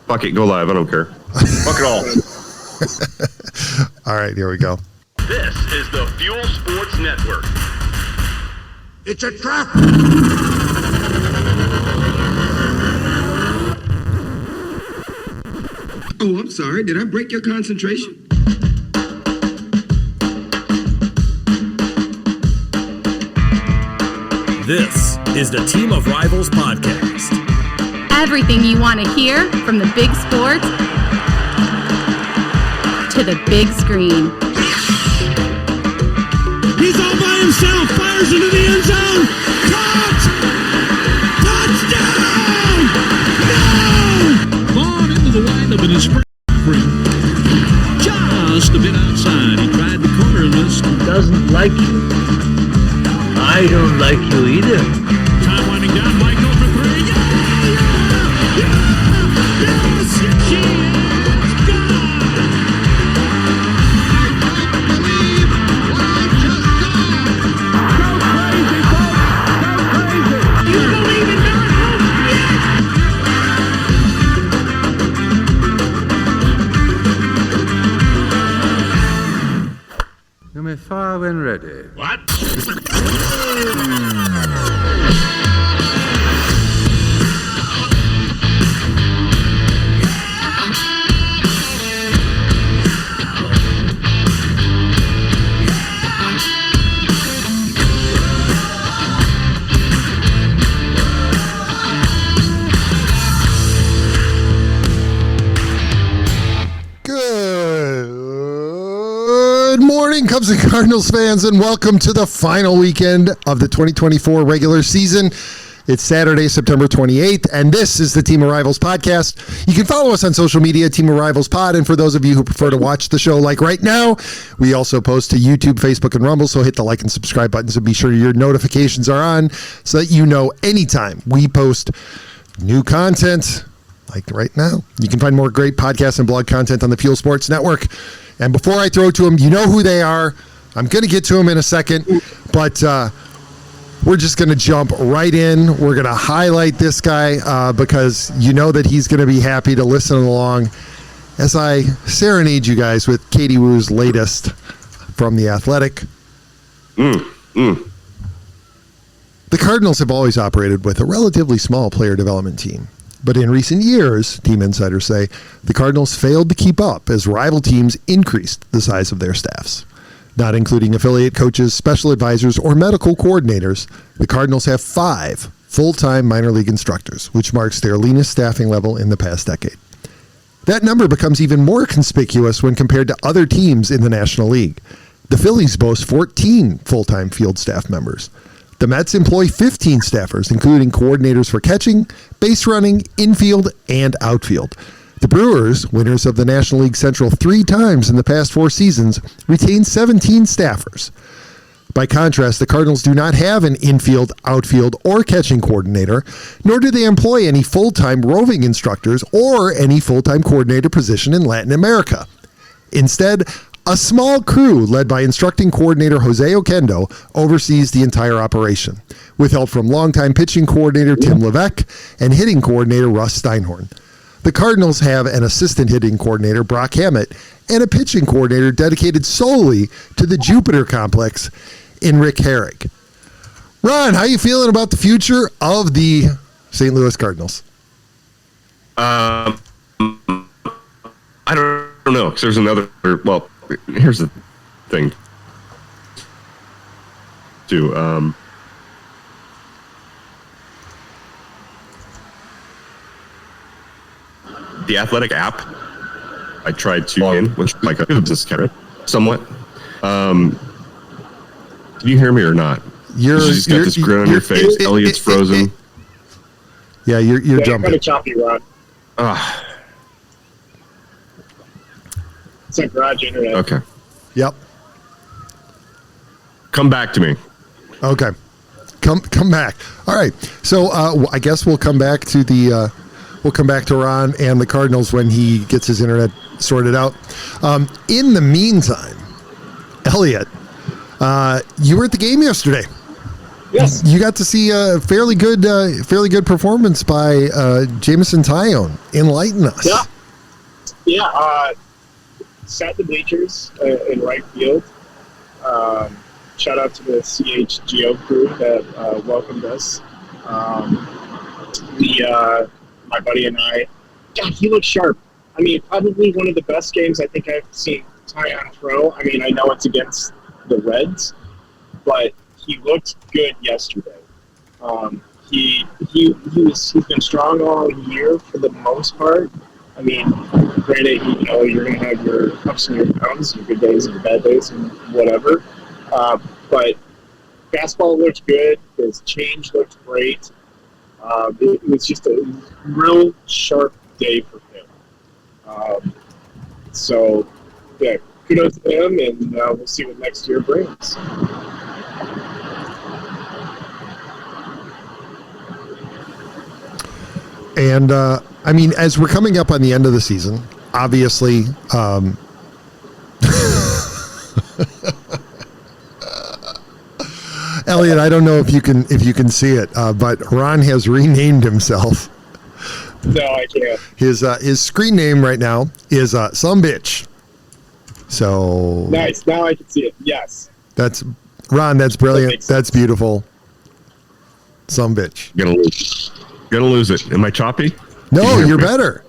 Fuck it, go live. I don't care. Fuck it all. All right, here we go. This is the Fuel Sports Network. It's a trap! Oh, I'm sorry. Did I break your concentration? This is the Team of Rivals podcast. Everything you want to hear from the big sports to the big screen. He's all by himself, fires into the end zone. Caught! Touchdown! No! Ball into the windup and his free. Just a bit outside. He tried the corner and missed. He doesn't like you. I don't like you either. Time winding down. Mike goes for three. Yeah! Yes! She is gone! I can't believe what I just saw. Go crazy, folks. Go crazy. You believe in miracles? Yes! You may fire when ready. What? Good morning, Cubs and Cardinals fans, and welcome to the final weekend of the 2024 regular season. It's Saturday, September 28th, and this is the Team of Rivals podcast. You can follow us on social media, Team of Rivals Pod, and for those of you who prefer to watch the show like right now, we also post to YouTube, Facebook, and Rumble, so hit the like and subscribe buttons and be sure your notifications are on so that you know anytime we post new content, like right now. You can find more great podcasts and blog content on the Fuel Sports Network. And before I throw it to them, you know who they are. I'm going to get to them in a second, but we're just going to jump right in. We're going to highlight this guy because you know that he's going to be happy to listen along as I serenade you guys with Katie Woo's latest from The Athletic. The Cardinals have always operated with a relatively small player development team. But in recent years, team insiders say, the Cardinals failed to keep up as rival teams increased the size of their staffs. Not including affiliate coaches, special advisors, or medical coordinators, the Cardinals have 5 full-time minor league instructors, which marks their leanest staffing level in the past decade. That number becomes even more conspicuous when compared to other teams in the National League. The Phillies boast 14 full-time field staff members. The Mets employ 15 staffers, including coordinators for catching, base running, infield, and outfield. The Brewers, winners of the National League Central 3 times in the past 4 seasons, retain 17 staffers. By contrast, the Cardinals do not have an infield, outfield, or catching coordinator, nor do they employ any full-time roving instructors or any full-time coordinator position in Latin America. Instead, a small crew led by instructing coordinator Jose Oquendo oversees the entire operation, with help from longtime pitching coordinator Tim Levesque and hitting coordinator Russ Steinhorn. The Cardinals have an assistant hitting coordinator, Brock Hammett, and a pitching coordinator dedicated solely to the Jupiter complex in Rick Herrig. Ron, how are you feeling about the future of the St. Louis Cardinals? I don't know, because there's another, well, here's the thing, too. The Athletic app, I tried to log in, which like a business carrot, somewhat. Can you hear me or not? You just got this grin on your face. Elliott's frozen. Yeah, you're jumping. Kind of choppy, Ron. It's like garage internet. Okay. Yep. Come back to me. Okay. Come back. All right. So I guess we'll come back to the we'll come back to Ron and the Cardinals when he gets his internet sorted out. In the meantime, Elliott, you were at the game yesterday. Yes. You got to see a fairly good performance by Jameson Taillon. Enlighten us. Yeah. Yeah. Sat the bleachers in right field. Shout out to the CHGO crew that welcomed us. My buddy and I, God, he looked sharp. I mean, probably one of the best games I think I've seen Taillon throw. I mean, I know it's against the Reds, but he looked good yesterday. He's been strong all year for the most part. I mean, granted, you're going to have your ups and your downs, your good days and your bad days and whatever. But fastball looked good. His change looked great. It was just a real sharp day for him. So, yeah, kudos to him, and we'll see what next year brings. And, I mean, as we're coming up on the end of the season, obviously, Elliott, I don't know if you can see it, but Ron has renamed himself. No, I can't. His screen name right now is Some Bitch. So nice. Now I can see it. Yes. That's Ron. That's brilliant. That's beautiful. Some bitch. Gonna lose it. Am I choppy? No, you're better.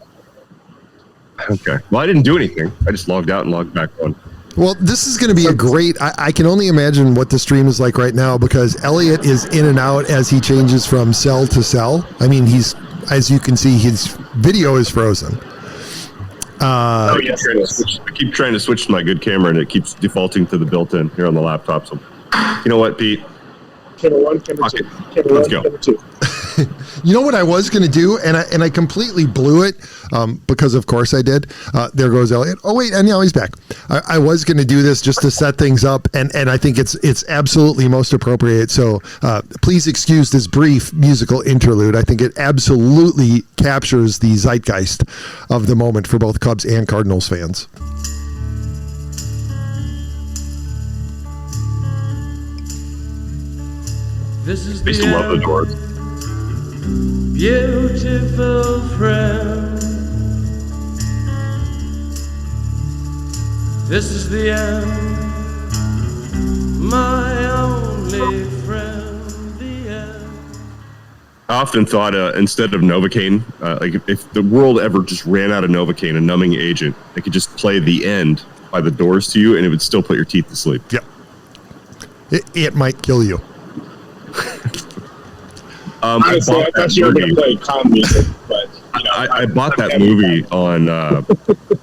Okay. Well, I didn't do anything. I just logged out and logged back on. Well, this is going to be a great. I can only imagine what the stream is like right now because Elliott is in and out as he changes from cell to cell. I mean, as you can see, his video is frozen. Yes. I keep trying to switch to my good camera, and it keeps defaulting to the built-in here on the laptop. So, you know what, Pete? Camera 1, camera 2. Camera 1, camera 2. You know what I was going to do, and I completely blew it because, of course, I did. There goes Elliott. Oh, wait, and now he's back. I was going to do this just to set things up, and I think it's absolutely most appropriate. So please excuse this brief musical interlude. I think it absolutely captures the zeitgeist of the moment for both Cubs and Cardinals fans. This is I used to love the Doors. Beautiful friend. This is the end. My only friend. The end. I often thought instead of Novocaine, like if the world ever just ran out of Novocaine, a numbing agent, they could just play The End by the Doors to you, and it would still put your teeth to sleep. Yep. It might kill you. I thought you were going to play calm music, but I bought that movie on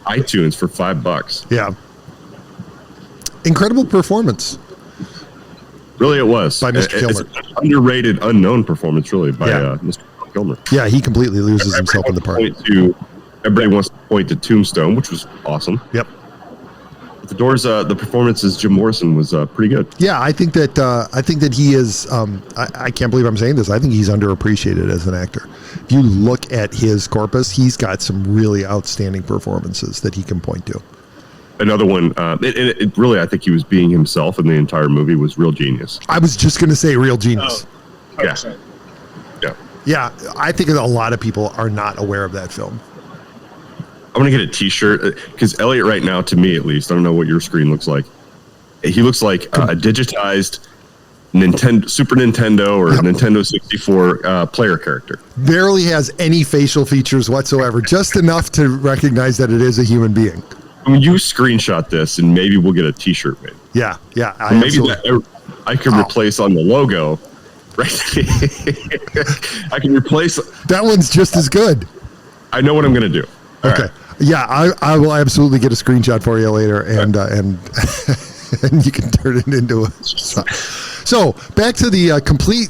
iTunes for $5. Yeah. Incredible performance. Really, it was. By Mr. Kilmer. It's an underrated, unknown performance, really, by Mr. Kilmer. Yeah, he completely loses himself in the part. Everybody wants to point to Tombstone, which was awesome. Yep. But the Doors, the performance as Jim Morrison was pretty good. Yeah, I think that he is. I can't believe I'm saying this. I think he's underappreciated as an actor. If you look at his corpus, he's got some really outstanding performances that he can point to. Another one, it really, I think he was being himself in the entire movie, was real genius. I was just going to say real genius. Oh, 100%. Yeah, I think a lot of people are not aware of that film. I'm going to get a t-shirt because Elliott right now, to me at least, I don't know what your screen looks like. He looks like a digitized Super Nintendo or Nintendo 64 player character. Barely has any facial features whatsoever, just enough to recognize that it is a human being. I mean, you screenshot this and maybe we'll get a t-shirt made. Yeah. Maybe I can replace on the logo. Right? I can replace. That one's just as good. I know what I'm going to do. All okay. Right. Yeah, I will absolutely get a screenshot for you later, and and you can turn it into a. So back to the complete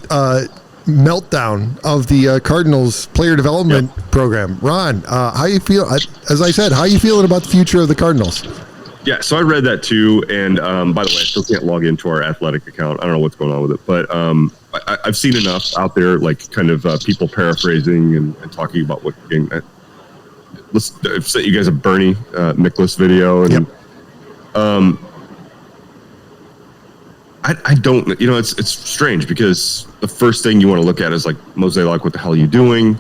meltdown of the Cardinals player development program. Ron, how you feel? As I said, how you feeling about the future of the Cardinals? Yeah, so I read that too, and by the way, I still can't log into our athletic account. I don't know what's going on with it, but I've seen enough out there, like kind of people paraphrasing and talking about what game. I've sent you guys a Bernie Nicholas video, and I don't, it's strange because the first thing you want to look at is like, Mosaic, what the hell are you doing?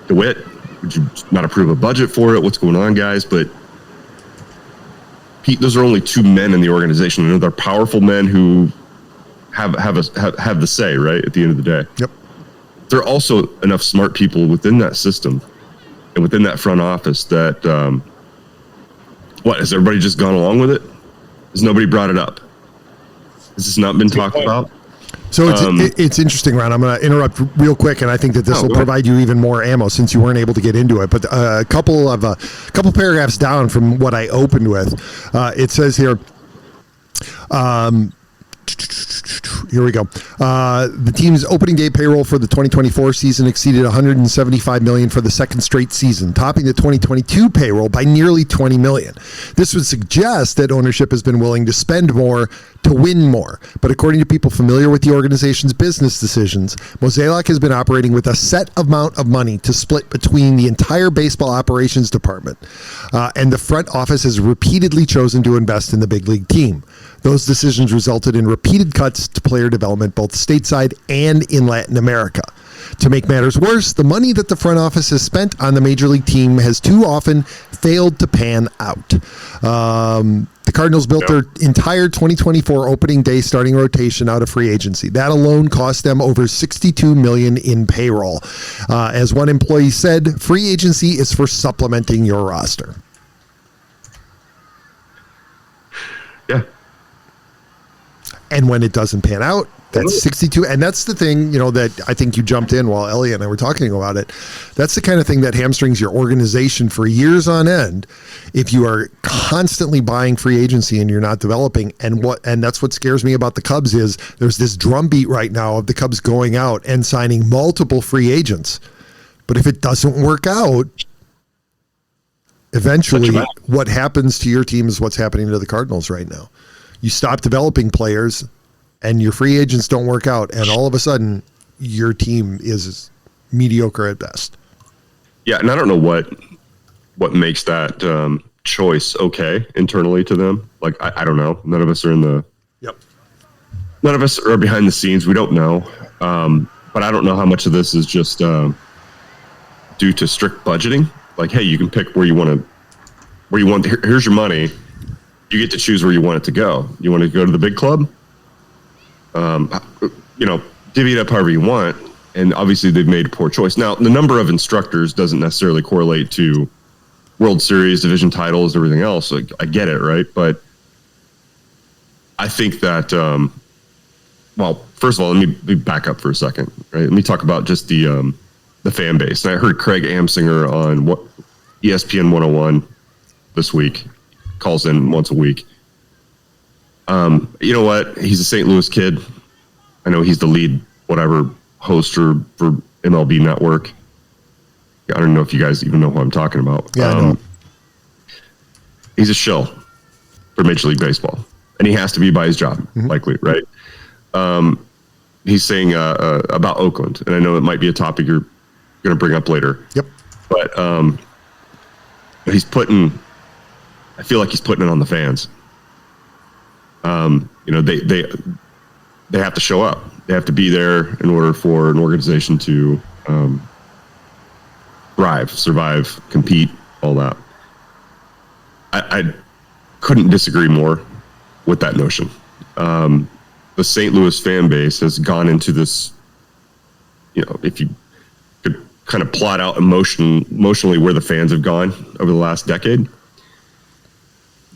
DeWitt, would you not approve a budget for it? What's going on, guys? But Pete, those are only two men in the organization. They're powerful men who have the say, right? At the end of the day. Yep. There are also enough smart people within that system and within that front office that, has everybody just gone along with it? Has nobody brought it up? Has this not been talked about? So it's interesting, Ron. I'm going to interrupt real quick, and I think that this will provide you even more ammo since you weren't able to get into it. But a couple paragraphs down from what I opened with, it says here. Here we go. The team's opening day payroll for the 2024 season exceeded $175 million for the second straight season, topping the 2022 payroll by nearly $20 million. This would suggest that ownership has been willing to spend more to win more. But according to people familiar with the organization's business decisions, Mosaic has been operating with a set amount of money to split between the entire baseball operations department, and the front office has repeatedly chosen to invest in the big league team. Those decisions resulted in repeated cuts to player development, both stateside and in Latin America. To make matters worse, the money that the front office has spent on the major league team has too often failed to pan out. The Cardinals built their entire 2024 opening day starting rotation out of free agency. That alone cost them over $62 million in payroll. As one employee said, free agency is for supplementing your roster. Yeah. And when it doesn't pan out, that's 62. And that's the thing, that I think you jumped in while Elliott and I were talking about it. That's the kind of thing that hamstrings your organization for years on end if you are constantly buying free agency and you're not developing. And that's what scares me about the Cubs is there's this drumbeat right now of the Cubs going out and signing multiple free agents. But if it doesn't work out, eventually what happens to your team is what's happening to the Cardinals right now. You stop developing players and your free agents don't work out, and all of a sudden your team is mediocre at best. Yeah, and I don't know what makes that choice okay internally to them. Like, I don't know. None of us are none of us are behind the scenes. We don't know. But I don't know how much of this is just due to strict budgeting. Like, hey, you can pick where you want. Here's your money. You get to choose where you want it to go. You want to go to the big club? Divvy it up however you want. And obviously they've made a poor choice. Now, the number of instructors doesn't necessarily correlate to World Series, division titles, everything else. Like, I get it, right? But I think that, first of all, let me back up for a second, right? Let me talk about just the fan base. And I heard Craig Amsinger on ESPN 101 this week. Calls in once a week. You know what? He's a St. Louis kid. I know he's the lead, host for MLB Network. I don't know if you guys even know who I'm talking about. Yeah, I know. He's a shill for Major League Baseball, and he has to be by his job, likely, right? He's saying about Oakland, and I know it might be a topic you're going to bring up later. Yep. But I feel like he's putting it on the fans. They have to show up. They have to be there in order for an organization to thrive, survive, compete, all that. I couldn't disagree more with that notion. The St. Louis fan base has gone into this, if you could kind of plot out emotionally where the fans have gone over the last decade,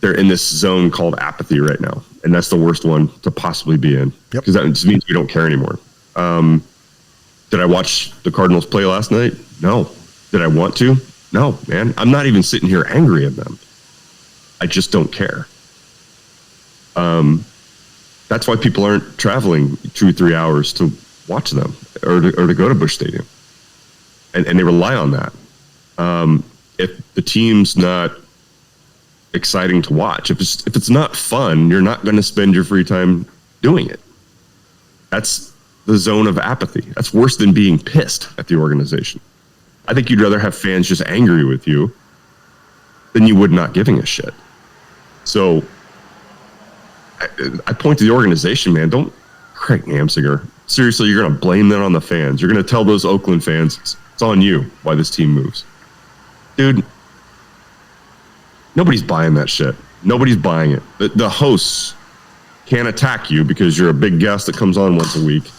they're in this zone called apathy right now. And that's the worst one to possibly be in. Because that just means we don't care anymore. Did I watch the Cardinals play last night? No. Did I want to? No, man. I'm not even sitting here angry at them. I just don't care. That's why people aren't traveling 2 or 3 hours to watch them or to go to Busch Stadium. And they rely on that. If the team's not exciting to watch, if it's not fun, you're not going to spend your free time doing it. That's the zone of apathy. That's worse than being pissed at the organization. I think you'd rather have fans just angry with you than you would not giving a shit. So I point to the organization, man. Don't Craig Amsinger. Seriously, you're going to blame that on the fans. You're going to tell those Oakland fans it's on you why this team moves. Dude, nobody's buying that shit. Nobody's buying it. The hosts can't attack you because you're a big guest that comes on once a week.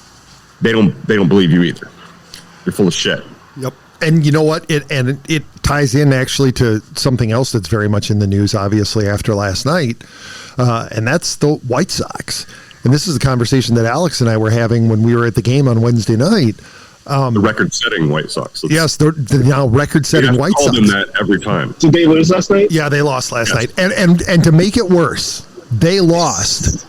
They don't believe you either. You're full of shit. Yep. And you know what? It ties in actually to something else that's very much in the news, obviously, after last night, and that's the White Sox. And this is a conversation that Alex and I were having when we were at the game on Wednesday night. The record-setting White Sox. Yes, the now record-setting White Sox. Call them that every time. Did they lose last night? Yeah, they lost last night. And to make it worse, they lost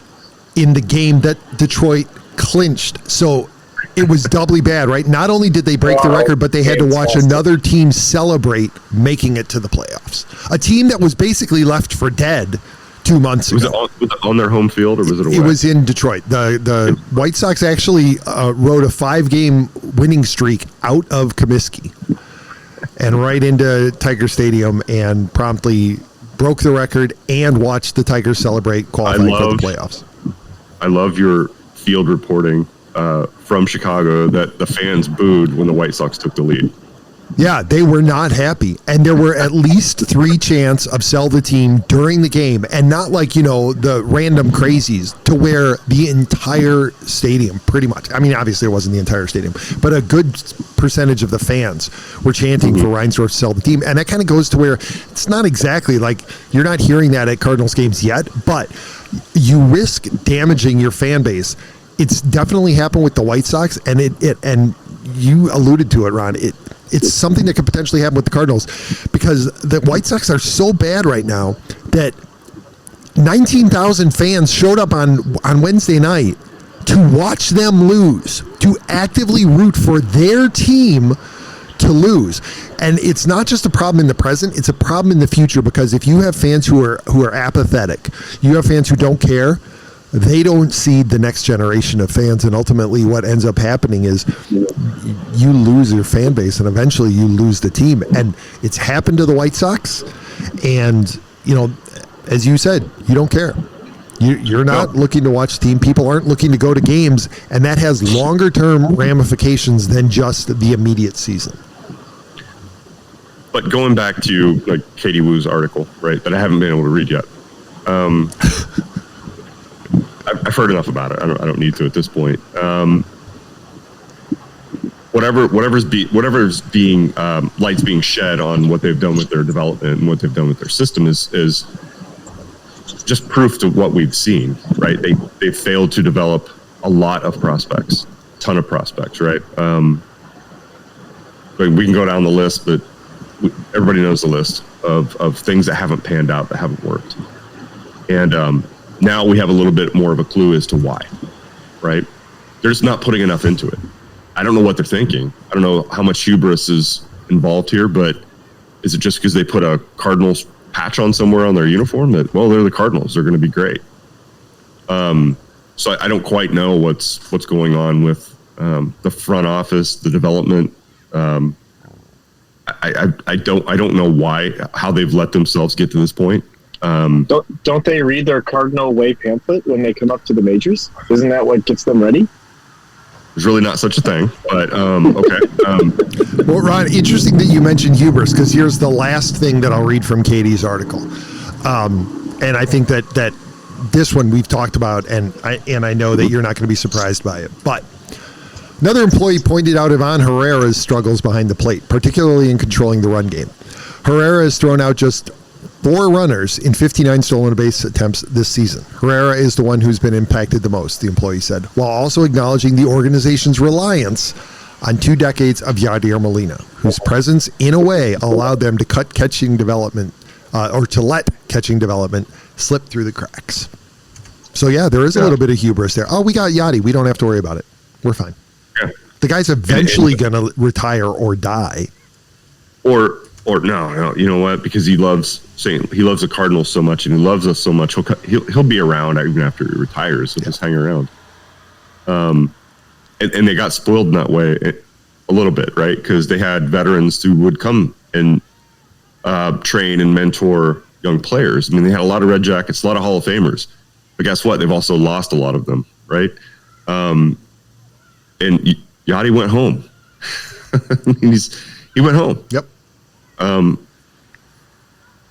in the game that Detroit clinched. So it was doubly bad, right? Not only did they break the record, but they had to watch another team celebrate making it to the playoffs. A team that was basically left for dead 2 months ago. Was it on their home field or was it away? It was in Detroit. The White Sox actually rode a 5-game winning streak out of Comiskey and right into Tiger Stadium and promptly broke the record and watched the Tigers celebrate qualifying for the playoffs. I love your field reporting from Chicago that the fans booed when the White Sox took the lead. Yeah, they were not happy. And there were at least 3 chants of sell the team during the game, and not like, the random crazies, to where the entire stadium, pretty much, I mean, obviously it wasn't the entire stadium, but a good percentage of the fans were chanting for Reinsdorf to sell the team. And that kind of goes to where it's not exactly like you're not hearing that at Cardinals games yet, but you risk damaging your fan base. It's definitely happened with the White Sox, and and you alluded to it, Ron. It's something that could potentially happen with the Cardinals because the White Sox are so bad right now that 19,000 fans showed up on Wednesday night to watch them lose, to actively root for their team to lose. And it's not just a problem in the present, it's a problem in the future, because if you have fans who are apathetic, you have fans who don't care, they don't seed the next generation of fans, and ultimately what ends up happening is you lose your fan base, and eventually you lose the team. And it's happened to the White Sox, and as you said, you don't care. You're not looking to watch the team. People aren't looking to go to games, and that has longer term ramifications than just the immediate season. But going back to Katie Woo's article, right, that I haven't been able to read yet. I've heard enough about it. I don't need to at this point. Whatever's being lights being shed on what they've done with their development and what they've done with their system is just proof to what we've seen, right? They've failed to develop a lot of prospects, a ton of prospects, right? We can go down the list, but everybody knows the list of things that haven't panned out, that haven't worked, and now we have a little bit more of a clue as to why, right? They're just not putting enough into it. I don't know what they're thinking. I don't know how much hubris is involved here, but is it just because they put a Cardinals patch on somewhere on their uniform that, well, they're the Cardinals, they're going to be great? So I don't quite know what's going on with the front office, the development. I don't know how they've let themselves get to this point. Don't they read their Cardinal Way pamphlet when they come up to the majors? Isn't that what gets them ready? There's really not such a thing, but okay. Well, Ron, interesting that you mentioned hubris, because here's the last thing that I'll read from Katie's article. And I think that this one we've talked about, and I know that you're not going to be surprised by it. But another employee pointed out Ivan Herrera's struggles behind the plate, particularly in controlling the run game. Herrera has thrown out just 4 runners in 59 stolen base attempts this season. Herrera is the one who's been impacted the most, the employee said, while also acknowledging the organization's reliance on 2 decades of Yadier Molina, whose presence, in a way, allowed them to cut catching development, or to let catching development slip through the cracks. So, yeah, there is a little bit of hubris there. Oh, we got Yadi. We don't have to worry about it. We're fine. Yeah. The guy's eventually going to retire or die. Or no, you know what? Because he loves the Cardinals so much, and he loves us so much. He'll be around even after he retires. So just hang around. And they got spoiled in that way a little bit, right? Because they had veterans who would come and train and mentor young players. I mean, they had a lot of Red Jackets, a lot of Hall of Famers, But guess what? They've also lost a lot of them, right? And Yachty went home. He went home. Yep.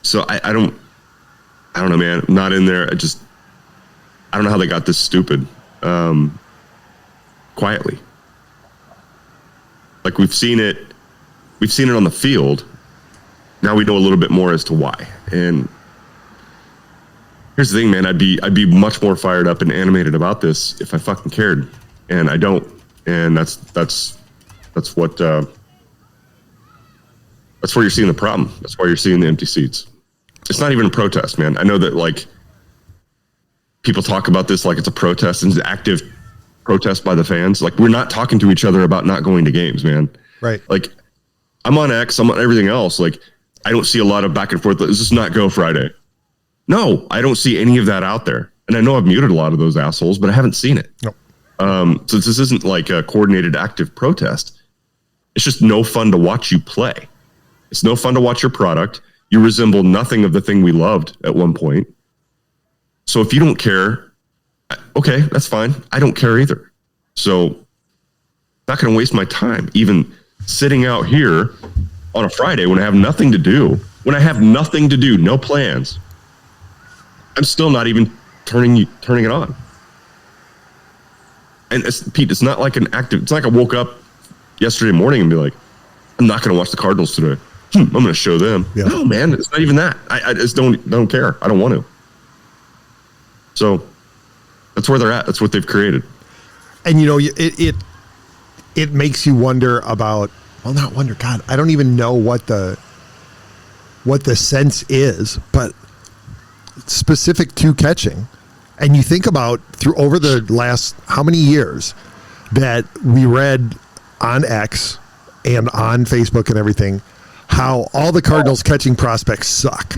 So I don't know, man. I'm not in there. I don't know how they got this stupid. Quietly. Like we've seen it on the field. Now we know a little bit more as to why. And here's the thing, man. I'd be much more fired up and animated about this if I fucking cared, and I don't. And that's what that's where you're seeing the problem. That's why you're seeing the empty seats. It's not even a protest, man. I know that like people talk about this like it's a protest and it's an active protest by the fans. Like we're not talking to each other about not going to games, man. Right. Like I'm on X, I'm on everything else. Like I don't see a lot of back and forth. Let's just not go Friday. No, I don't see any of that out there. And I know I've muted a lot of those assholes, but I haven't seen it. Nope. So this isn't like a coordinated active protest. It's just no fun to watch you play. It's no fun to watch your product. You resemble nothing of the thing we loved at one point. So if you don't care, okay, that's fine. I don't care either. So I'm not going to waste my time even sitting out here on a Friday when I have nothing to do. When I have nothing to do, no plans. I'm still not even turning it on. And Pete, it's not like an active. It's like I woke up yesterday morning and be like, I'm not going to watch the Cardinals today. I'm going to show them. Yeah. No, man, it's not even that. I just don't care. I don't want to. So that's where they're at. That's what they've created. And you know, it makes you wonder about. Well, not wonder. God, I don't even know what the sense is, but specific to catching. And you think about over the last how many years that we read on X and on Facebook and everything how all the Cardinals catching prospects suck.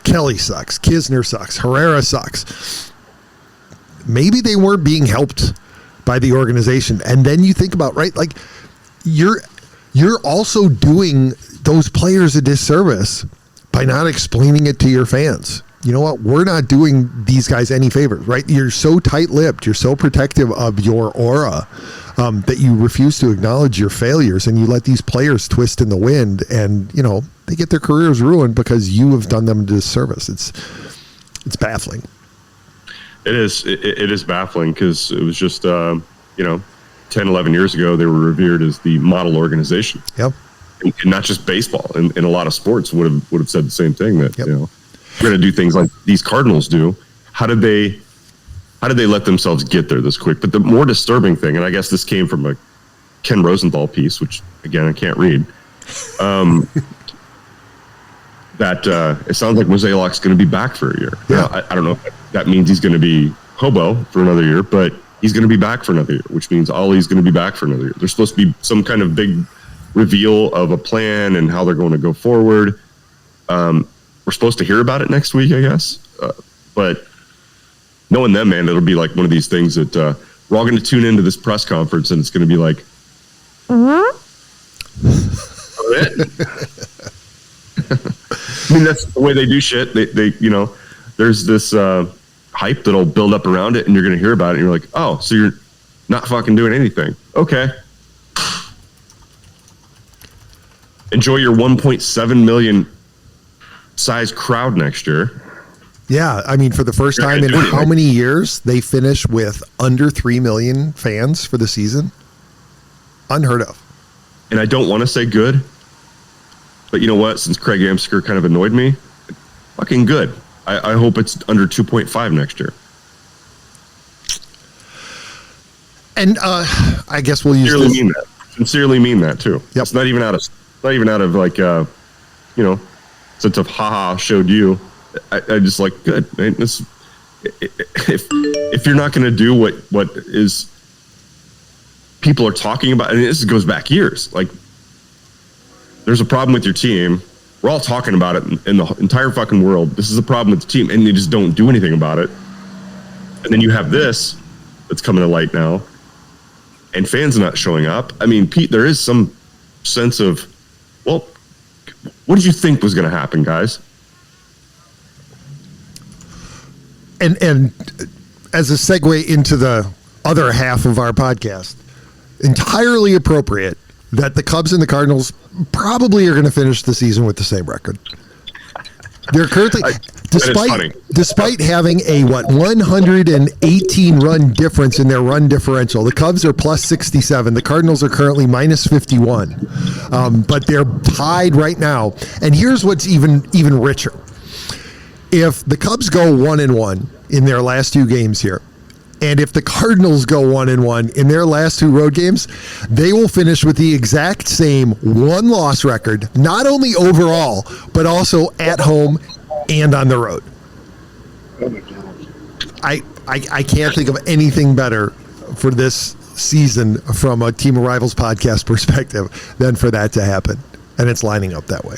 Kelly sucks. Kisner sucks. Herrera sucks. Maybe they weren't being helped by the organization. And then you think about, right, like you're also doing those players a disservice by not explaining it to your fans. You know what? We're not doing these guys any favors, right? You're so tight-lipped. You're so protective of your aura that you refuse to acknowledge your failures, and you let these players twist in the wind, and, you know, they get their careers ruined because you have done them a disservice. It's baffling. It is baffling because it was just, 10, 11 years ago, they were revered as the model organization. Yep. And not just baseball, and a lot of sports would have said the same thing that, yep. We're going to do things like these Cardinals do. How did they let themselves get there this quick? But the more disturbing thing, and I guess this came from a Ken Rosenthal piece, which again I can't read, that it sounds like Mozeliak's going to be back for a year. Yeah. Now, I don't know if that means he's going to be hobo for another year, but he's going to be back for another year, which means Ollie's going to be back for another year. There's supposed to be some kind of big reveal of a plan and how they're going to go forward. We're supposed to hear about it next week, I guess. But knowing them, man, it'll be like one of these things that we're all going to tune into this press conference, and it's going to be like, I mean, that's the way they do shit. They there's this hype that'll build up around it, and you're going to hear about it, and you're like, oh, so you're not fucking doing anything. Okay. Enjoy your 1.7 million size crowd next year. Yeah, I mean, for the first time in how many years they finish with under 3 million fans for the season? Unheard of. And I don't want to say good, but you know what? Since Craig Amsker kind of annoyed me, fucking good. I hope it's under 2.5 next year. And I guess we'll use Sincerely mean that too. Yep. It's not even out of like sense of haha showed you. I just like good. This, if you're not going to do what is people are talking about, and this goes back years. Like there's a problem with your team. We're all talking about it in the entire fucking world. This is a problem with the team, and they just don't do anything about it. And then you have this that's coming to light now, and fans not showing up. I mean, Pete, there is some sense of, well, what did you think was going to happen, guys? And as a segue into the other half of our podcast, entirely appropriate that the Cubs and the Cardinals probably are going to finish the season with the same record. They're currently, despite having a 118 run difference in their run differential, the Cubs are plus 67. The Cardinals are currently minus 51, but they're tied right now. And here's what's even richer: if the Cubs go 1-1 in their last 2 games here, and if the Cardinals go 1-1 in their last 2 road games, they will finish with the exact same 1-loss record, not only overall, but also at home and on the road. Oh my God. I can't think of anything better for this season from a Team of Rivals podcast perspective than for that to happen. And it's lining up that way.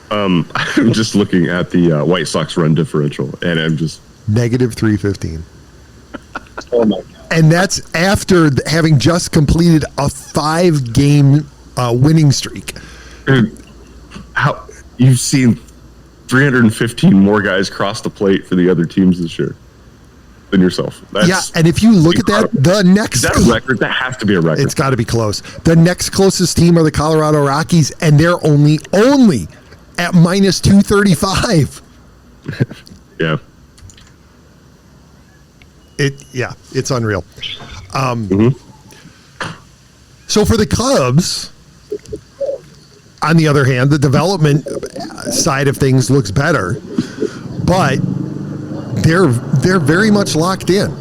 I'm just looking at the White Sox run differential, and I'm just... Negative 315. Oh my God. And that's after having just completed a 5-game winning streak. How you've seen 315 more guys cross the plate for the other teams this year than yourself. That's and if you look incredible. At that, the next... Is that a record? That has to be a record. It's got to be close. The next closest team are the Colorado Rockies, and they're only at minus 235. Yeah. It's unreal. So for the Cubs, on the other hand, the development side of things looks better, but they're very much locked in.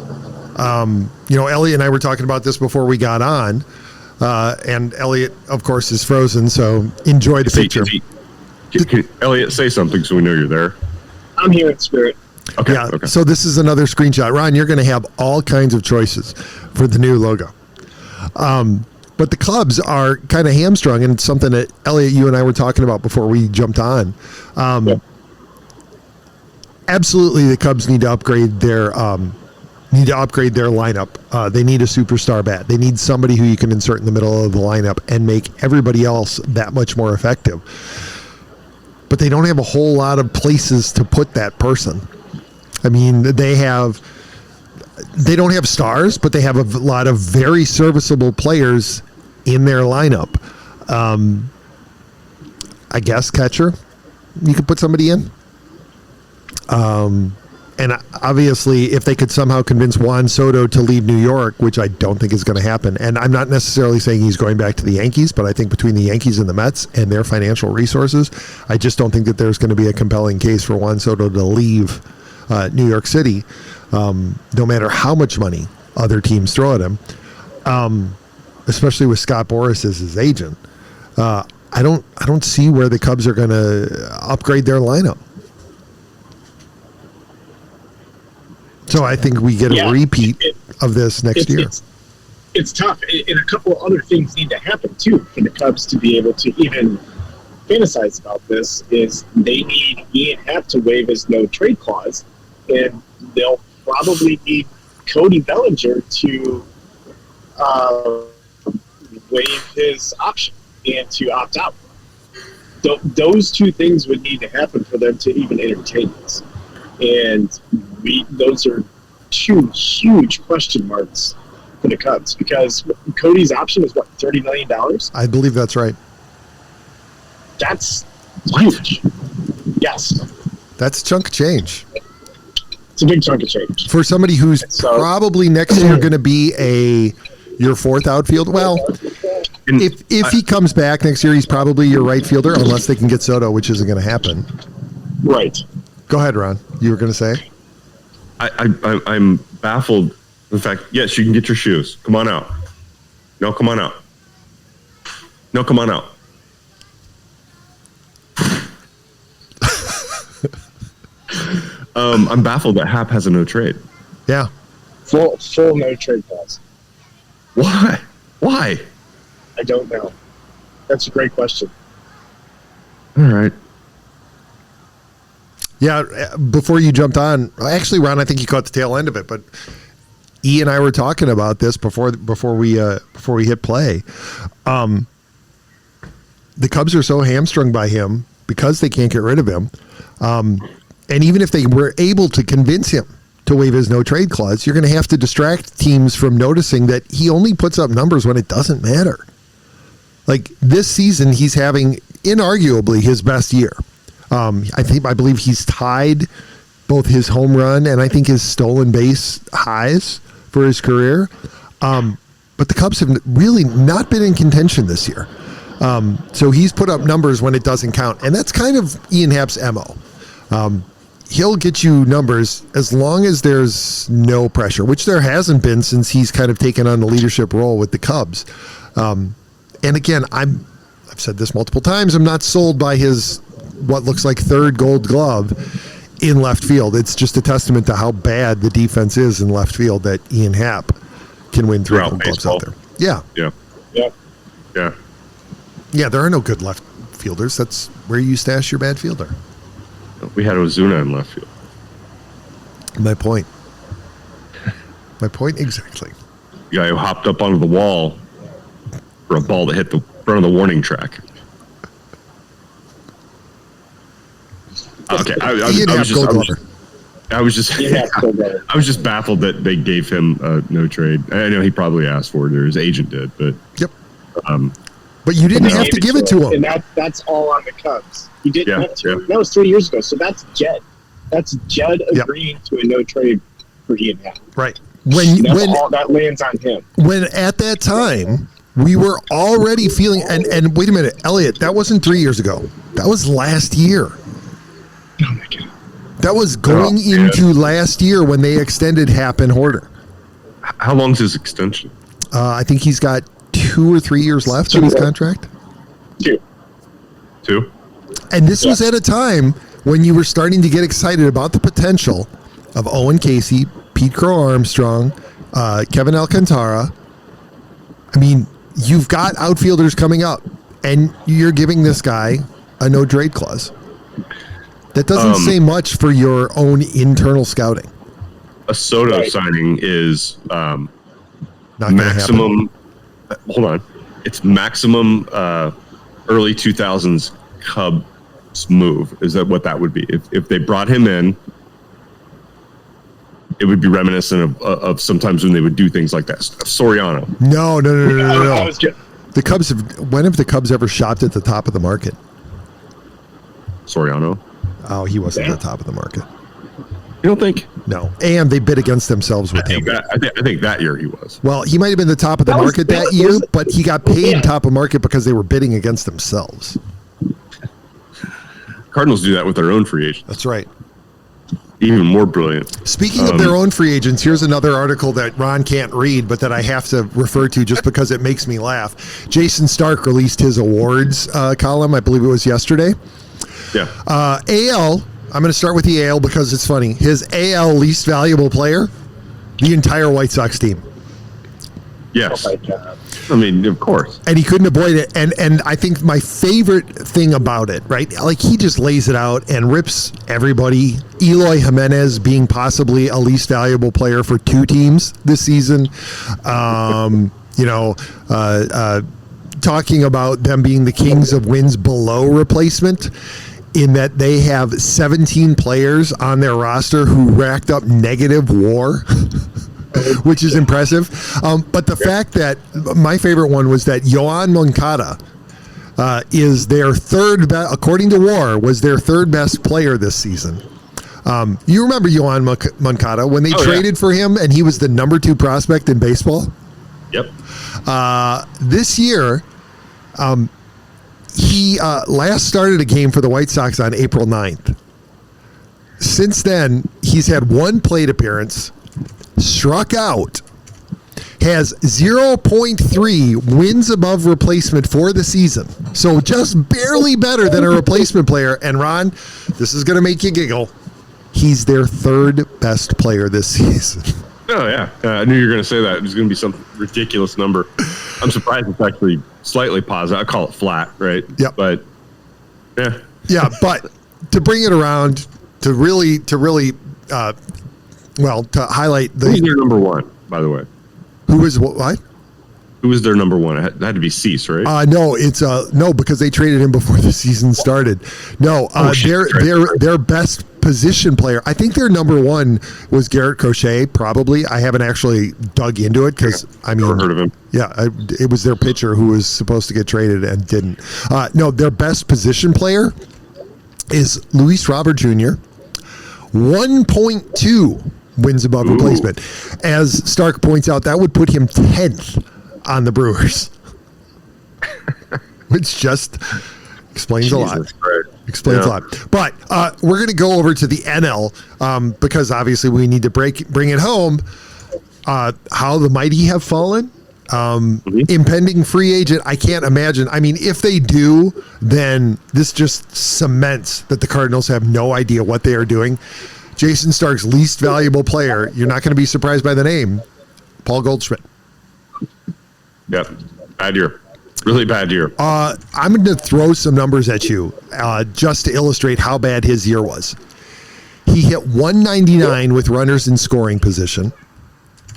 Elliott and I were talking about this before we got on, and Elliott, of course, is frozen, so enjoy the picture. Can Elliott, say something so we know you're there. I'm here in spirit. Okay, yeah. Okay. So this is another screenshot. Ron, you're going to have all kinds of choices for the new logo. But the Cubs are kind of hamstrung, and it's something that Elliott, you and I were talking about before we jumped on. Absolutely, the Cubs need to upgrade their lineup. They need a superstar bat. They need somebody who you can insert in the middle of the lineup and make everybody else that much more effective. But they don't have a whole lot of places to put that person. I mean, they don't have stars, but they have a lot of very serviceable players in their lineup. I guess catcher, you could put somebody in. And obviously, if they could somehow convince Juan Soto to leave New York, which I don't think is going to happen, and I'm not necessarily saying he's going back to the Yankees, but I think between the Yankees and the Mets and their financial resources, I just don't think that there's going to be a compelling case for Juan Soto to leave New York City, no matter how much money other teams throw at him, especially with Scott Boras as his agent. I don't see where the Cubs are going to upgrade their lineup. So I think we get a repeat of this next year. It's tough, and a couple of other things need to happen too for the Cubs to be able to even fantasize about this. Is they need Ian Happ to waive his no trade clause, and they'll probably need Cody Bellinger to waive his option and to opt out. Those two things would need to happen for them to even entertain this. And those are two huge question marks for the Cubs, because Cody's option is what, $30 million? I believe that's right. That's huge. Yes. That's a chunk of change. It's a big chunk of change. For somebody who's probably next year going to be your fourth outfield. Well, if he comes back next year, he's probably your right fielder, unless they can get Soto, which isn't going to happen. Right. Go ahead, Ron. You were going to say? I'm baffled. In fact, yes, you can get your shoes. Come on out. No, come on out. No, come on out. I'm baffled that Happ has a no trade. Yeah. Full no trade clause. Why? Why? I don't know. That's a great question. All right. Yeah, before you jumped on, actually, Ron, I think you caught the tail end of it, but E and I were talking about this before we hit play. The Cubs are so hamstrung by him because they can't get rid of him. And even if they were able to convince him to waive his no trade clause, you're going to have to distract teams from noticing that he only puts up numbers when it doesn't matter. Like this season, he's having inarguably his best year. I believe he's tied both his home run and I think his stolen base highs for his career. But the Cubs have really not been in contention this year. So he's put up numbers when it doesn't count. And that's kind of Ian Happ's MO. He'll get you numbers as long as there's no pressure, which there hasn't been since he's kind of taken on the leadership role with the Cubs. And again, I've said this multiple times. I'm not sold by his what looks like third Gold Glove in left field. It's just a testament to how bad the defense is in left field that Ian Happ can win 3 Gold Gloves out there. Yeah. Yeah, there are no good left fielders. That's where you stash your bad fielder. We had Ozuna in left field. My point. My point exactly. The guy who hopped up onto the wall for a ball that hit the front of the warning track. Okay, I was just baffled that they gave him no trade. I know he probably asked for it, or his agent did, but yep. But you didn't have to give it to him, and that's all on the Cubs. You didn't have to. That was 3 years ago, so that's Jed. That's Jed agreeing to a no trade for Ian Happ. Right. When that lands on him. When at that time we were already feeling, and wait a minute, Elliott, that wasn't 3 years ago. That was last year. Oh my God. That was going into last year when they extended Happ and Horder. How long's his extension? I think he's got 2 or 3 years left on his contract. Two. And this was at a time when you were starting to get excited about the potential of Owen Casey, Pete Crow Armstrong, Kevin Alcantara. I mean, you've got outfielders coming up, and you're giving this guy a no trade clause. That doesn't say much for your own internal scouting. A Soto signing is Not maximum. Hold on, it's maximum early 2000s Cubs move. Is that what that would be? If they brought him in, it would be reminiscent of sometimes when they would do things like that. Soriano. No. The Cubs when have the Cubs ever shopped at the top of the market? Soriano. Oh, he wasn't at the top of the market. You don't think? No. And they bid against themselves with him. I think that year he was. Well, he might have been the top of the market that year, but he got paid top of market because they were bidding against themselves. Cardinals do that with their own free agents. That's right. Even more brilliant. Speaking of their own free agents, here's another article that Ron can't read, but that I have to refer to just because it makes me laugh. Jason Stark released his awards column, I believe it was yesterday. Yeah. AL, I'm going to start with the AL because it's funny. His AL least valuable player, the entire White Sox team. Yes. Oh my God. I mean, of course. And he couldn't avoid it. And I think my favorite thing about it, right? Like he just lays it out and rips everybody. Eloy Jimenez being possibly a least valuable player for 2 teams this season. Talking about them being the kings of wins below replacement, in that they have 17 players on their roster who racked up negative WAR, which is impressive. But the fact that my favorite one was that Yoan Moncada is their third, according to WAR, was their third best player this season. You remember Yoan Moncada when they traded for him and he was the number 2 prospect in baseball? Yep. This year, he last started a game for the White Sox on April 9th. Since then, he's had 1 plate appearance, struck out, has 0.3 wins above replacement for the season. So just barely better than a replacement player. And Ron, this is going to make you giggle. He's their 3rd best player this season. Oh, yeah. I knew you were going to say that. It was going to be some ridiculous number. I'm surprised it's actually slightly positive. I call it flat, right? Yep. But, yeah. Yeah, but to bring it around, to highlight the... Who's their number 1, by the way? Who is what? Who was their number 1? It had to be Cease, right? No, it's no, because they traded him before the season started. No, their best position player, I think their number one was Garrett Crochet, probably. I haven't actually dug into it because, I mean, never heard of him. Yeah, it was their pitcher who was supposed to get traded and didn't. No, their best position player is Luis Robert Jr., 1.2 wins above replacement. As Stark points out, that would put him 10th on the Brewers, which just explains a lot. Explains a lot. But we're going to go over to the NL because obviously we need to bring it home. How the mighty have fallen. Impending free agent, I can't imagine. I mean, if they do, then this just cements that the Cardinals have no idea what they are doing. Jason Stark's least valuable player, you're not going to be surprised by the name, Paul Goldschmidt. Yep. Bad year. Really bad year. I'm going to throw some numbers at you just to illustrate how bad his year was. He hit 199 with runners in scoring position.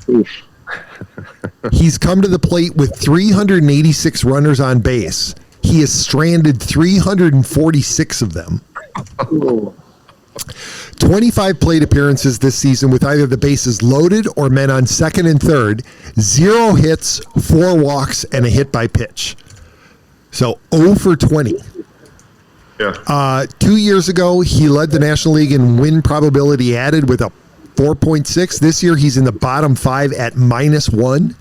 Oof. He's come to the plate with 386 runners on base. He has stranded 346 of them. 25 plate appearances this season with either the bases loaded or men on second and third. 0 hits, 4 walks, and a hit by pitch. So 0 for 20. Yeah. 2 years ago, he led the National League in win probability added with a 4.6. This year, he's in the bottom 5 at -1.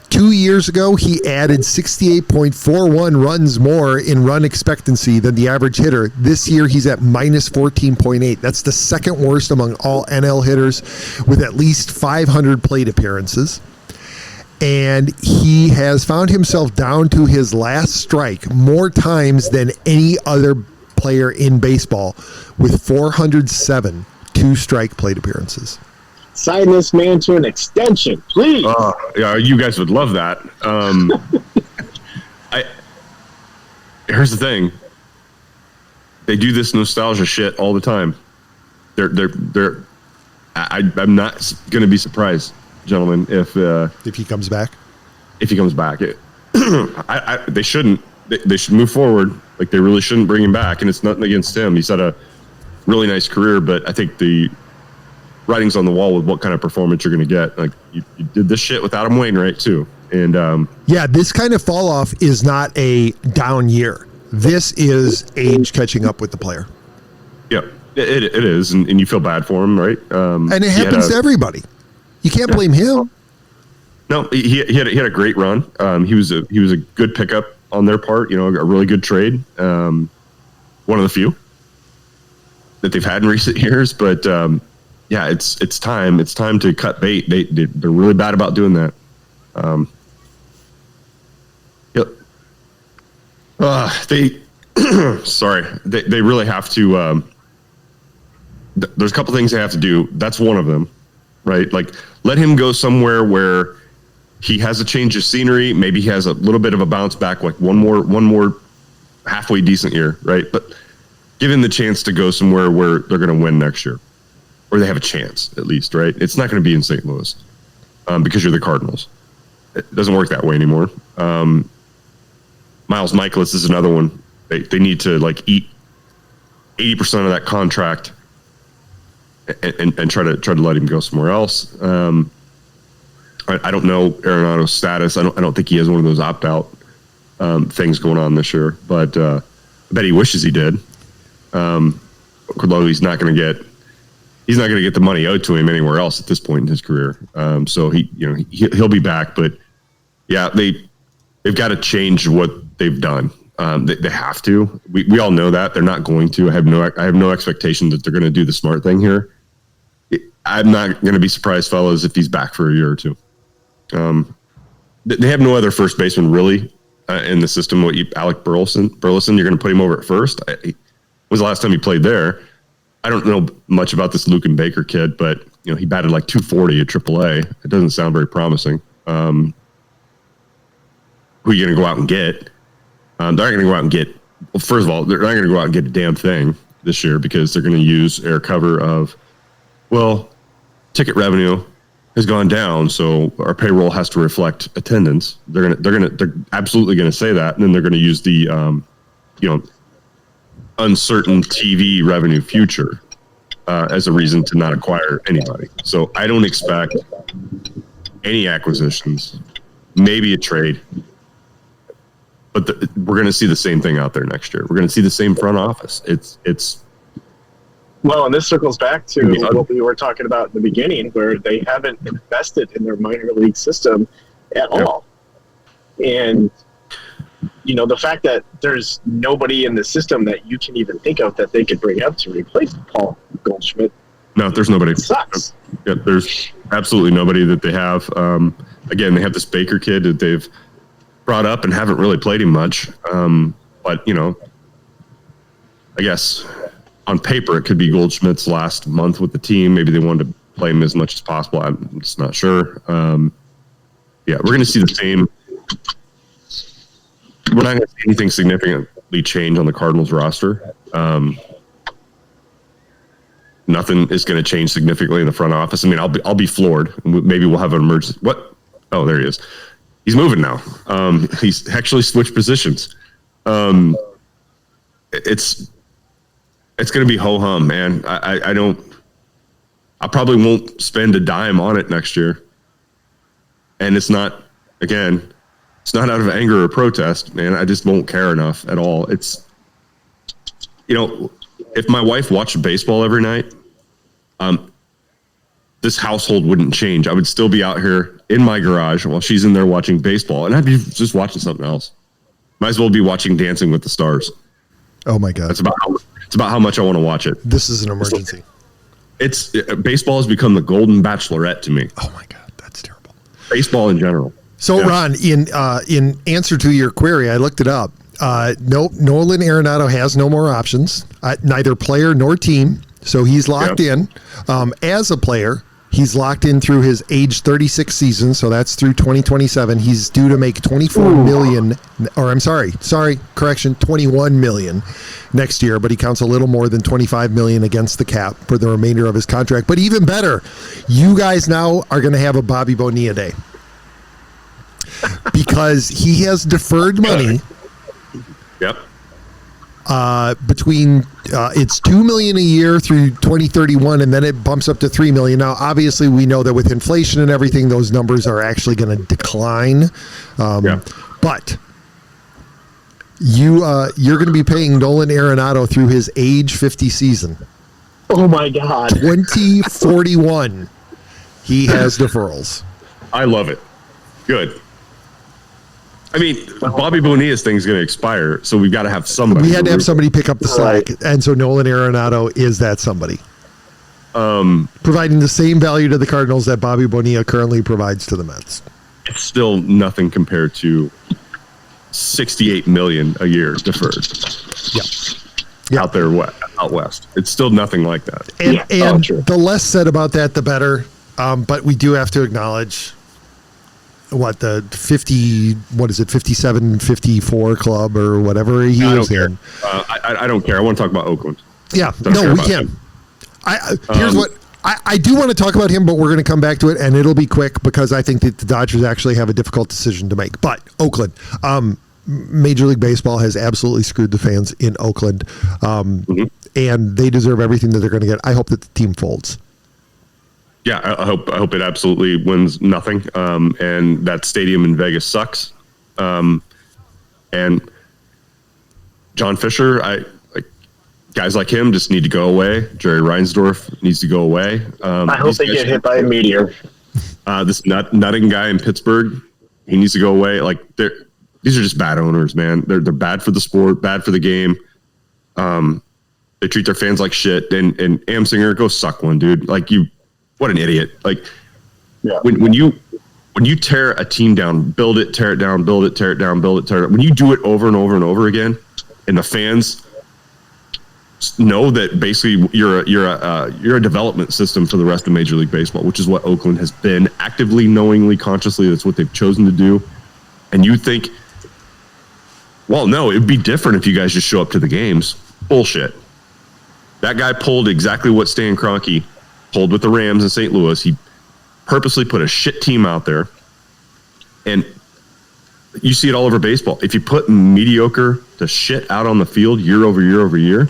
2 years ago, he added 68.41 runs more in run expectancy than the average hitter. This year, he's at -14.8. That's the second worst among all NL hitters with at least 500 plate appearances. And he has found himself down to his last strike more times than any other player in baseball with 407 two-strike plate appearances. Sign this man to an extension, please. Yeah, you guys would love that. Here's the thing: they do this nostalgia shit all the time. I'm not going to be surprised, gentlemen, if he comes back. If he comes back, they shouldn't. They should move forward. Like, they really shouldn't bring him back. And it's nothing against him. He's had a really nice career, but I think the writing's on the wall with what kind of performance you're going to get. Like, you did this shit with Adam Wainwright too. And yeah, this kind of fall off is not a down year. This is age catching up with the player. Yeah, it is, and you feel bad for him, right? And it happens to everybody. You can't blame him. No, he had a great run. He was a good pickup on their part. You know, a really good trade. One of the few that they've had in recent years. But yeah, it's time. It's time to cut bait. They're really bad about doing that. Yep. They they really have to. There's a couple things they have to do. That's one of them, right? Like, let him go somewhere where he has a change of scenery. Maybe he has a little bit of a bounce back, like one more halfway decent year, right? But give him the chance to go somewhere where they're going to win next year, or they have a chance at least, right? It's not going to be in St. Louis because you're the Cardinals. It doesn't work that way anymore. Miles Michaelis is another one. They need to like eat 80% of that contract and try to let him go somewhere else. I don't know Arenado's status. I don't think he has one of those opt-out things going on this year, but I bet he wishes he did. Although he's not going to get the money owed to him anywhere else at this point in his career. So he'll be back, but yeah, they've got to change what they've done. They have to. We all know that they're not going to. I have no expectation that they're going to do the smart thing here. I'm not going to be surprised, fellas, if he's back for a year or two. They have no other first baseman really in the system. Alec Burleson, you're going to put him over at first. When was the last time he played there? I don't know much about this Luke and Baker kid, but he batted like 240 at AAA. It doesn't sound very promising. Who are you going to go out and get? They're not going to go out and get. Well, first of all, they're not going to go out and get a damn thing this year because they're going to use air cover of, well, ticket revenue has gone down, so our payroll has to reflect attendance. They're absolutely going to say that, and then they're going to use the uncertain TV revenue future as a reason to not acquire anybody. So I don't expect any acquisitions, maybe a trade. But we're going to see the same thing out there next year. We're going to see the same front office. It's well, and this circles back to what we were talking about in the beginning, where they haven't invested in their minor league system at all. And, the fact that there's nobody in the system that you can even think of that they could bring up to replace Paul Goldschmidt. No, there's nobody. It sucks. Yeah, there's absolutely nobody that they have. Again, they have this Baker kid that they've brought up and haven't really played him much. But, I guess on paper it could be Goldschmidt's last month with the team. Maybe they wanted to play him as much as possible. I'm just not sure. We're going to see the same. We're not going to see anything significantly change on the Cardinals roster. Nothing is going to change significantly in the front office. I mean, I'll be floored. Maybe we'll have an emergency. What? Oh, there he is. He's moving now. He's actually switched positions. It's going to be ho-hum, man. I probably won't spend a dime on it next year. And it's not out of anger or protest, man. I just won't care enough at all. It's, if my wife watched baseball every night, this household wouldn't change. I would still be out here in my garage while she's in there watching baseball, and I'd be just watching something else. Might as well be watching Dancing with the Stars. Oh my God! It's about how much I want to watch it. This is an emergency. Baseball has become the golden bachelorette to me. Oh my God, that's terrible. Baseball in general. So Ron, in answer to your query, I looked it up. Nope, Nolan Arenado has no more options, neither player nor team. So he's locked in. As a player, he's locked in through his age 36 season. So that's through 2027. He's due to make 21 million next year, but he counts a little more than 25 million against the cap for the remainder of his contract. But even better, you guys now are going to have a Bobby Bonilla day because he has deferred money. Yep. Between it's $2 million a year through 2031, and then it bumps up to $3 million. Now, obviously, we know that with inflation and everything, those numbers are actually going to decline. But you're going to be paying Nolan Arenado through his age 50 season. Oh my God! 2041, he has deferrals. I love it. Good. I mean, Bobby Bonilla's thing's going to expire, so we've got to have somebody. We had to have somebody pick up the slack, and so Nolan Arenado is that somebody. Providing the same value to the Cardinals that Bobby Bonilla currently provides to the Mets. It's still nothing compared to $68 million a year deferred. Yeah. Out there, out west. It's still nothing like that. And the less said about that, the better. But we do have to acknowledge the 57, 54 club or whatever he is in. I don't care. I want to talk about Oakland. Yeah, no, we can. Here's what I do want to talk about him, but we're going to come back to it, and it'll be quick because I think that the Dodgers actually have a difficult decision to make. But Oakland, Major League Baseball has absolutely screwed the fans in Oakland, and they deserve everything that they're going to get. I hope that the team folds. Yeah, I hope it absolutely wins nothing. And that stadium in Vegas sucks. And John Fisher, guys like him just need to go away. Jerry Reinsdorf needs to go away. I hope they get hit by a meteor. This nutting guy in Pittsburgh, he needs to go away. These are just bad owners, man. They're bad for the sport, bad for the game. They treat their fans like shit. And Amsinger, go suck one, dude. What an idiot. When you tear a team down, build it, tear it down, build it, tear it down, build it, tear it down. When you do it over and over and over again, and the fans know that basically you're a development system for the rest of Major League Baseball, which is what Oakland has been actively, knowingly, consciously. That's what they've chosen to do. And you think, well, no, it'd be different if you guys just show up to the games. Bullshit. That guy pulled exactly what Stan Kroenke pulled with the Rams in St. Louis. He purposely put a shit team out there, and you see it all over baseball. If you put mediocre to shit out on the field year over year over year,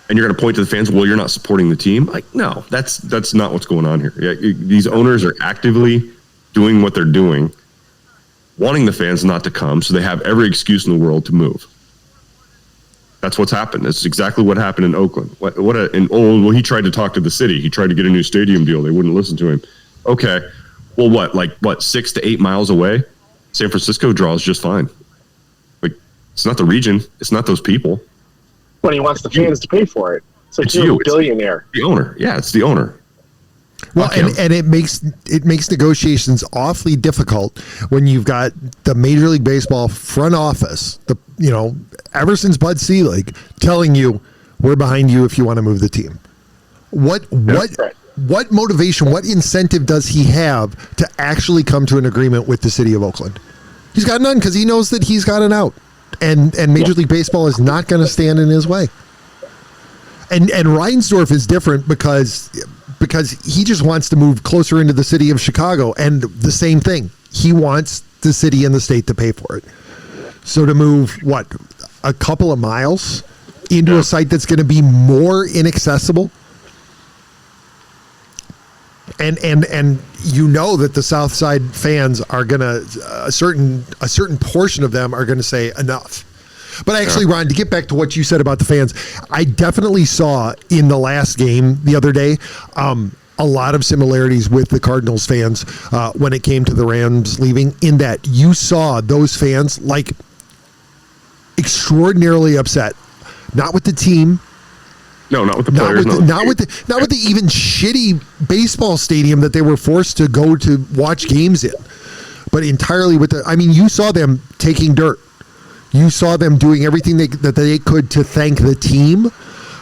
and you're going to point to the fans, well, you're not supporting the team. Like, no, that's not what's going on here. These owners are actively doing what they're doing, wanting the fans not to come, so they have every excuse in the world to move. That's what's happened. That's exactly what happened in Oakland. He tried to talk to the city. He tried to get a new stadium deal. They wouldn't listen to him. Okay, well, 6 to 8 miles away, San Francisco draws just fine. Like, it's not the region. It's not those people. But he wants the fans to pay for it. It's you're a billionaire. It's the owner. Yeah, it's the owner. Well, and it makes negotiations awfully difficult when you've got the Major League Baseball front office, ever since Bud Selig, telling you we're behind you if you want to move the team. What motivation, what incentive does he have to actually come to an agreement with the city of Oakland? He's got none because he knows that he's got an out. And Major League Baseball is not going to stand in his way. And Reinsdorf is different because he just wants to move closer into the city of Chicago. And the same thing. He wants the city and the state to pay for it. So to move, a couple of miles into a site that's going to be more inaccessible? And that the South Side fans are going to, a certain portion of them are going to say enough. But actually, Ron, to get back to what you said about the fans, I definitely saw in the last game the other day a lot of similarities with the Cardinals fans when it came to the Rams leaving, in that you saw those fans like extraordinarily upset, not with the team. No, not with the players. Not with the even shitty baseball stadium that they were forced to go to watch games in, but entirely with you saw them taking dirt. You saw them doing everything that they could to thank the team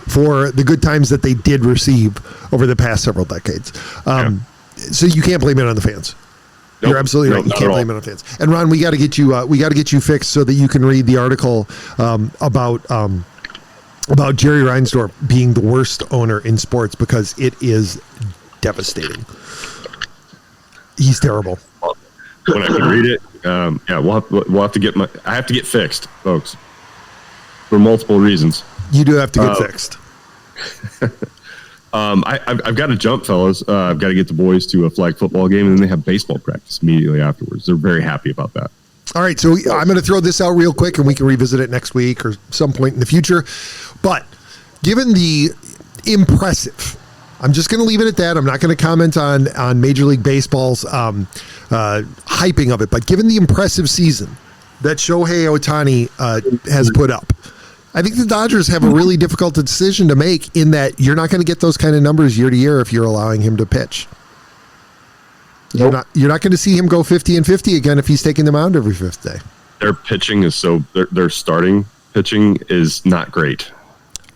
for the good times that they did receive over the past several decades. So you can't blame it on the fans. Nope. You're absolutely right. You can't blame it on the fans. And Ron, we got to get you fixed so that you can read the article about Jerry Reinsdorf being the worst owner in sports, because it is devastating. He's terrible. When I can read it, we'll have to get I have to get fixed, folks, for multiple reasons. You do have to get fixed. I've got to jump, fellas. I've got to get the boys to a flag football game, and then they have baseball practice immediately afterwards. They're very happy about that. All right, so I'm going to throw this out real quick, and we can revisit it next week or some point in the future. But given the impressive, I'm just going to leave it at that. I'm not going to comment on Major League Baseball's hyping of it. But given the impressive season that Shohei Ohtani has put up, I think the Dodgers have a really difficult decision to make, in that you're not going to get those kind of numbers year to year if you're allowing him to pitch. Nope. You're not going to see him go 50-50 again if he's taking the mound every fifth day. Their pitching is their starting pitching is not great.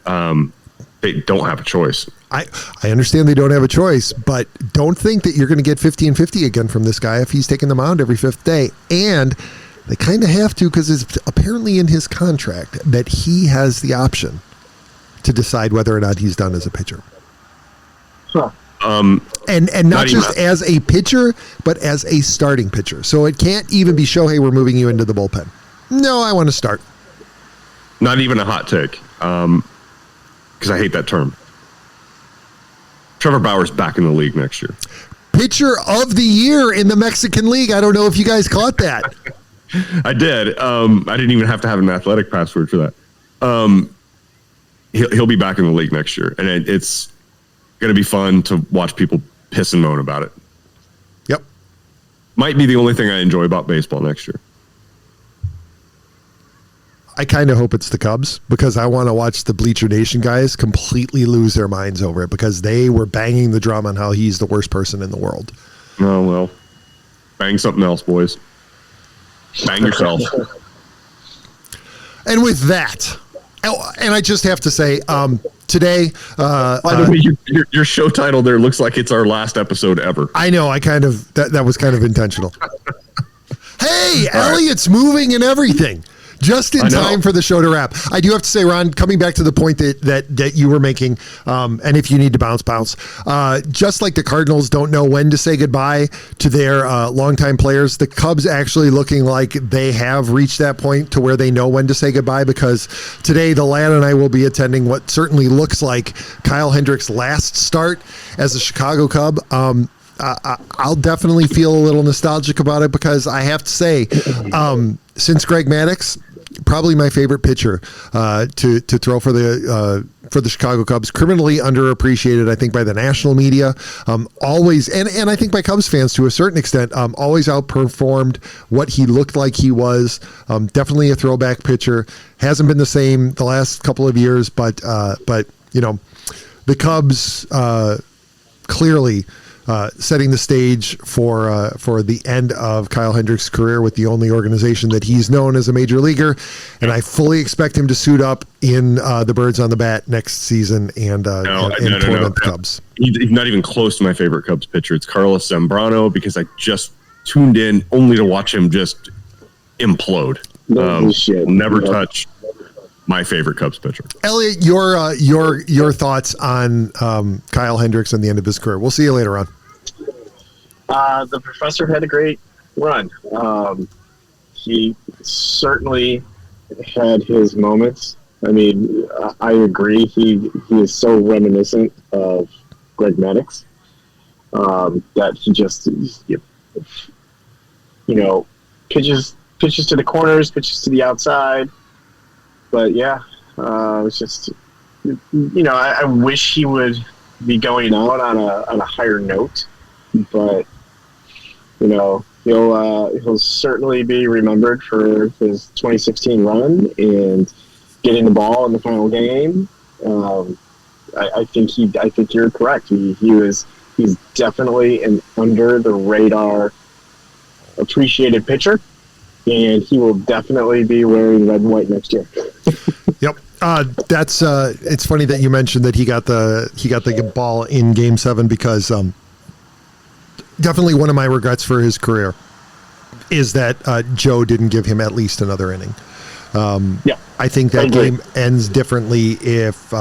They don't have a choice. I understand they don't have a choice, but don't think that you're going to get 50-50 again from this guy if he's taking the mound every fifth day. And they kind of have to, because it's apparently in his contract that he has the option to decide whether or not he's done as a pitcher. Huh. And not just as a pitcher, but as a starting pitcher. So it can't even be Shohei, we're moving you into the bullpen. No, I want to start. Not even a hot take, because I hate that term. Trevor Bauer's back in the league next year. Pitcher of the year in the Mexican League. I don't know if you guys caught that. I did. I didn't even have to have an athletic password for that. He'll be back in the league next year, and it's going to be fun to watch people piss and moan about it. Yep. Might be the only thing I enjoy about baseball next year. I kind of hope it's the Cubs, because I want to watch the Bleacher Nation guys completely lose their minds over it, because they were banging the drum on how he's the worst person in the world. Oh, well. Bang something else, boys. Bang yourself. And with that, and I just have to say, today, by the way, your show title there looks like it's our last episode ever. I know. That was kind of intentional. Hey, Elliott's moving and everything. Just in time for the show to wrap. I do have to say, Ron, coming back to the point that you were making, and if you need to bounce. Just like the Cardinals don't know when to say goodbye to their longtime players, the Cubs actually looking like they have reached that point to where they know when to say goodbye, because today the lad and I will be attending what certainly looks like Kyle Hendricks' last start as a Chicago Cub. I'll definitely feel a little nostalgic about it, because I have to say, since Greg Maddux, probably my favorite pitcher to throw for the Chicago Cubs. Criminally underappreciated, I think, by the national media. Always, and I think by Cubs fans to a certain extent, always outperformed what he looked like he was. Definitely a throwback pitcher. Hasn't been the same the last couple of years, but you know, the Cubs clearly setting the stage for the end of Kyle Hendricks' career with the only organization that he's known as a major leaguer, and I fully expect him to suit up in the Birds on the Bat next season and torment the Cubs. He's not even close to my favorite Cubs pitcher. It's Carlos Zambrano, because I just tuned in only to watch him just implode. Never touch my favorite Cubs pitcher. Elliott, your thoughts on Kyle Hendricks and the end of his career. We'll see you later on. The professor had a great run. He certainly had his moments. I mean, I agree. He is so reminiscent of Greg Maddux that he just, pitches to the corners, pitches to the outside. But yeah, it's just, I wish he would be going out on a higher note, but he'll certainly be remembered for his 2016 run and getting the ball in the final game. I think you're correct. He's definitely an under the radar appreciated pitcher, and he will definitely be wearing red and white next year. Yep. That's it's funny that you mentioned that he got the ball in Game 7, because definitely one of my regrets for his career is that Joe didn't give him at least another inning. I think that game ends differently if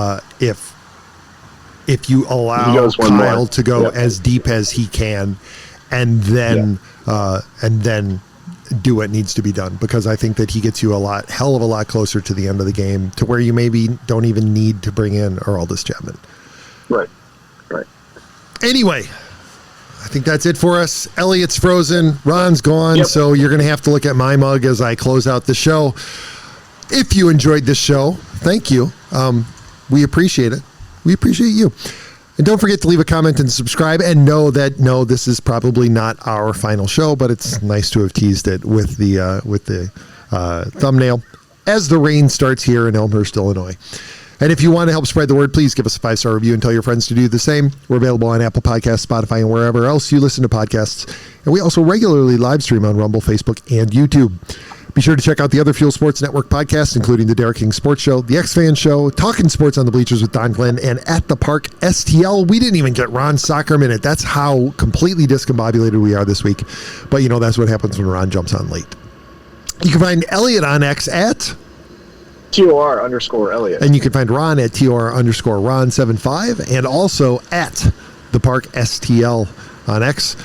you allow Kyle to go as deep as he can, and then do what needs to be done, because I think that he gets you hell of a lot closer to the end of the game, to where you maybe don't even need to bring in Aroldis Chapman. Right. Anyway, I think that's it for us. Elliott's frozen. Ron's gone, so you're going to have to look at my mug as I close out the show. If you enjoyed this show, thank you. We appreciate it. We appreciate you. And don't forget to leave a comment and subscribe, and know that this is probably not our final show, but it's nice to have teased it with the thumbnail as the rain starts here in Elmhurst, Illinois. And if you want to help spread the word, please give us a 5-star review and tell your friends to do the same. We're available on Apple Podcasts, Spotify, and wherever else you listen to podcasts. And we also regularly live stream on Rumble, Facebook, and YouTube. Be sure to check out the other Fuel Sports Network podcasts, including the Derek King Sports Show, the X-Fan Show, Talking Sports on the Bleachers with Don Glenn, and At the Park STL. We didn't even get Ron's Soccer Minute. That's how completely discombobulated we are this week. But, that's what happens when Ron jumps on late. You can find Elliott on X at TOR_Elliott. And you can find Ron at TOR_Ron75, and also at the Park STL on X.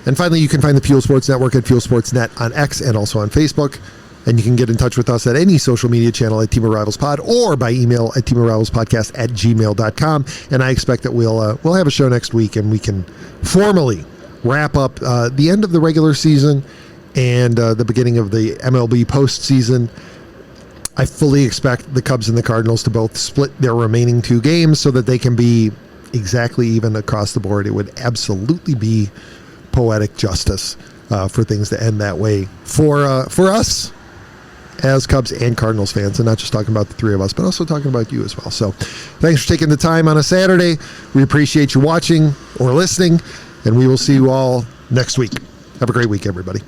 And finally, you can find the Fuel Sports Network at Fuel Sports Net on X and also on Facebook. And you can get in touch with us at any social media channel at Team of Rivals Pod, or by email at teamofrivalspodcast@gmail.com. And I expect that we'll have a show next week, and we can formally wrap up the end of the regular season and the beginning of the MLB postseason. I fully expect the Cubs and the Cardinals to both split their remaining 2 games so that they can be exactly even across the board. It would absolutely be poetic justice for things to end that way for us as Cubs and Cardinals fans, and not just talking about the 3 of us, but also talking about you as well. So thanks for taking the time on a Saturday. We appreciate you watching or listening, and we will see you all next week. Have a great week, everybody.